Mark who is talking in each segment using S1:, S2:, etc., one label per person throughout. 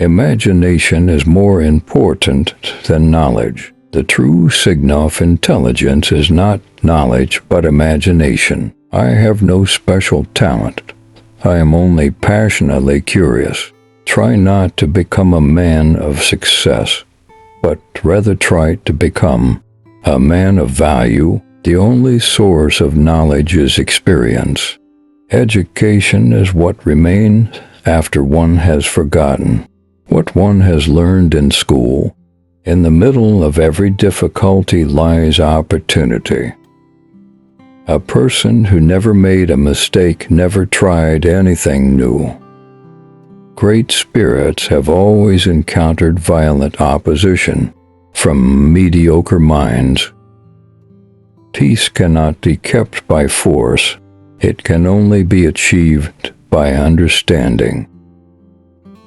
S1: Imagination is more important than knowledge. The true signal of intelligence is not knowledge, but imagination. I have no special talent. I am only passionately curious. Try not to become a man of success, but rather try to become a man of value. The only source of knowledge is experience. Education is what remains after one has forgotten what one has learned in school. In the middle of every difficulty lies opportunity. A person who never made a mistake never tried anything new. Great spirits have always encountered violent opposition from mediocre minds. Peace cannot be kept by force. It can only be achieved by understanding.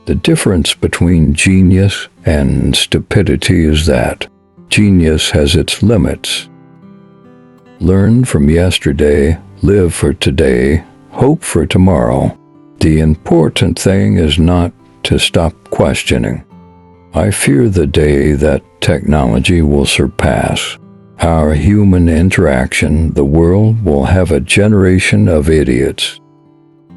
S1: The difference between genius and stupidity is that genius has its limits. Learn from yesterday, live for today, hope for tomorrow. The important thing is not to stop questioning. I fear the day that technology will surpass our human interaction. The world will have a generation of idiots.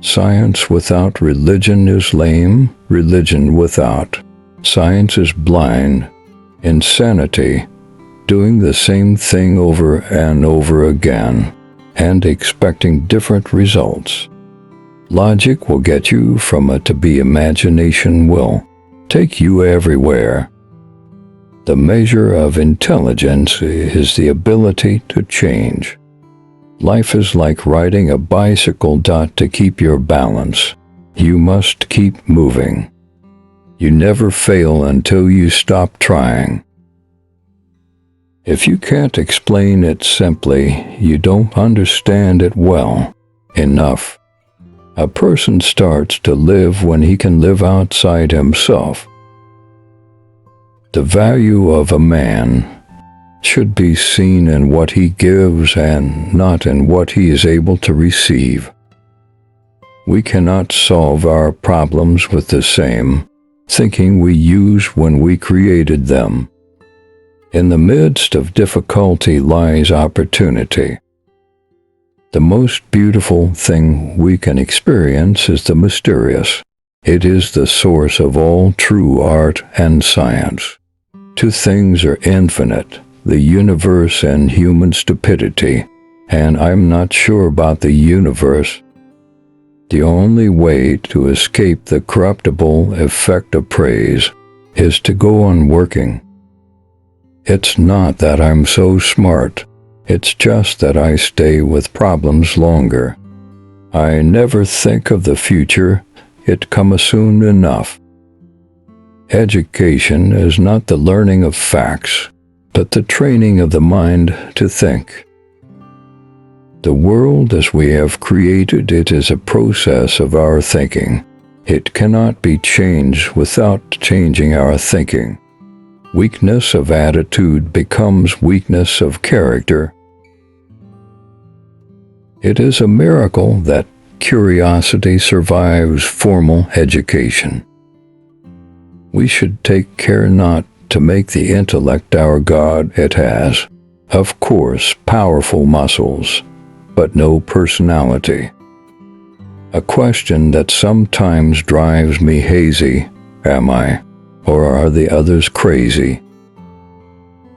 S1: Science without religion is lame. Religion without science is blind. Insanity, doing the same thing over and over again and expecting different results. Logic will get you from A to B. Imagination will take you everywhere. The measure of intelligence is the ability to change. Life is like riding a bicycle. To keep your balance, you must keep moving. You never fail until you stop trying. If you can't explain it simply, you don't understand it well enough. A person starts to live when he can live outside himself. The value of a man should be seen in what he gives and not in what he is able to receive. We cannot solve our problems with the same thinking we used when we created them. In the midst of difficulty lies opportunity. The most beautiful thing we can experience is the mysterious. It is the source of all true art and science. Two things are infinite: the universe and human stupidity, and I'm not sure about the universe. The only way to escape the corruptible effect of praise is to go on working. It's not that I'm so smart, it's just that I stay with problems longer. I never think of the future, it comes soon enough. Education is not the learning of facts, but the training of the mind to think. The world as we have created it is a process of our thinking. It cannot be changed without changing our thinking. Weakness of attitude becomes weakness of character. It is a miracle that curiosity survives formal education. We should take care not to make the intellect our God. It has, of course, powerful muscles, but no personality. A question that sometimes drives me hazy: am I, or are the others crazy?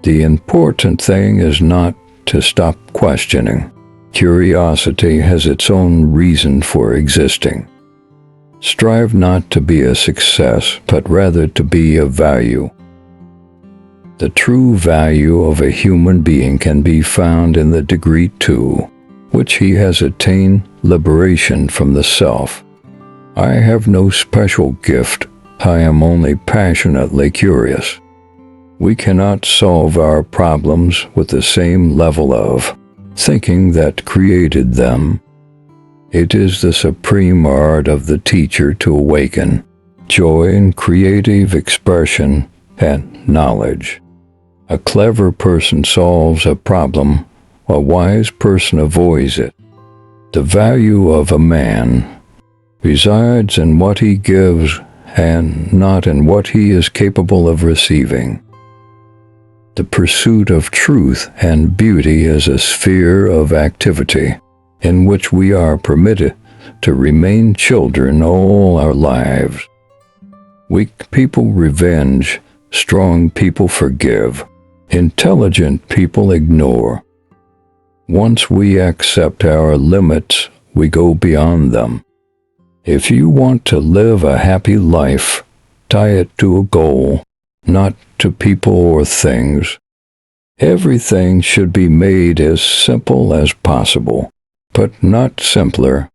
S1: The important thing is not to stop questioning. Curiosity has its own reason for existing. Strive not to be a success, but rather to be of value. The true value of a human being can be found in the degree to which he has attained liberation from the self. I have no special gift. I am only passionately curious. We cannot solve our problems with the same level of thinking that created them. It is the supreme art of the teacher to awaken joy in creative expression and knowledge. A clever person solves a problem, a wise person avoids it. The value of a man resides in what he gives and not in what he is capable of receiving. The pursuit of truth and beauty is a sphere of activity in which we are permitted to remain children all our lives. Weak people revenge, strong people forgive, intelligent people ignore. Once we accept our limits, we go beyond them. If you want to live a happy life, tie it to a goal, not to people or things. Everything should be made as simple as possible, but not simpler.